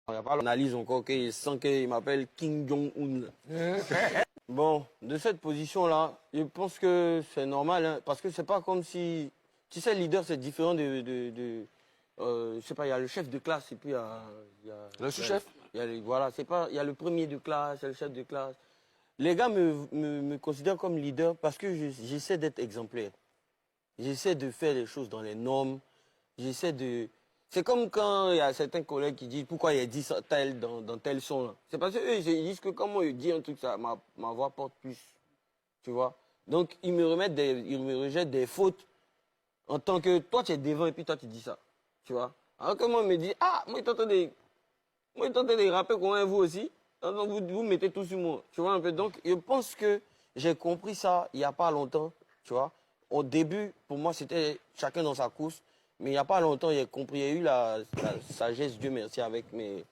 Il n'y a pas l'analyse encore qu'il sent qu'il m'appelle Kim Jong-un. Bon, de cette position-là, je pense que c'est normal, hein, parce que c'est pas comme si... Tu sais, leader, c'est différent je sais pas, il y a le chef de classe et puis il y a le sous-chef. Voilà, c'est pas... Il y a le premier de classe, il y a le chef de classe. Les gars me considèrent comme leader parce que j'essaie d'être exemplaire. J'essaie de faire les choses dans les normes. J'essaie de... C'est comme quand il y a certains collègues qui disent pourquoi il y a dit ça tel dans tel son là. C'est parce qu'eux, ils disent que comment ils disent un truc, ça, ma voix porte plus. Tu vois? Donc, ils me rejettent des fautes en tant que toi, tu es devant et puis toi, tu dis ça. Tu vois? Alors que moi, on me dit, ah, moi, je t'entends des rapper comme vous aussi. Donc, vous mettez tout sur moi. Tu vois un peu? Donc, je pense que j'ai compris ça il n'y a pas longtemps. Tu vois? Au début, pour moi, c'était chacun dans sa course. Mais il n'y a pas longtemps, j'ai compris, il y a eu la sagesse, Dieu merci, avec mes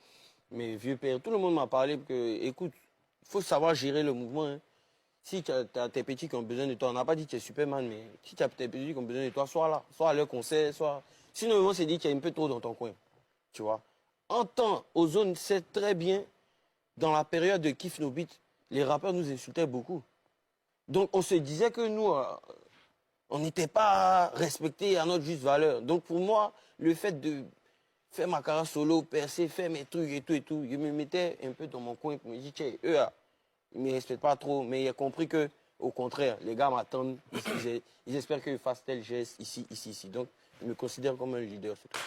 vieux pères. Tout le monde m'a parlé que, écoute, il faut savoir gérer le mouvement. Hein. Si tu as tes petits qui ont besoin de toi, on n'a pas dit que tu es Superman, mais si tu as tes petits qui ont besoin de toi, sois là, sois à leur concert, soit... Sinon, on s'est dit qu'il y a un peu trop dans ton coin, tu vois. En temps, Ozone sait très bien, dans la période de Kiff No Beat, les rappeurs nous insultaient beaucoup. Donc, on se disait que nous... on n'était pas respecté à notre juste valeur. Donc pour moi, le fait de faire ma carrière solo, percer, faire mes trucs et tout, je me mettais un peu dans mon coin pour me dire, tiens, eux, ils ne me respectent pas trop, mais j'ai compris que, au contraire, les gars m'attendent, ils espèrent que je fasse tel geste ici. Donc, ils me considèrent comme un leader, c'est tout.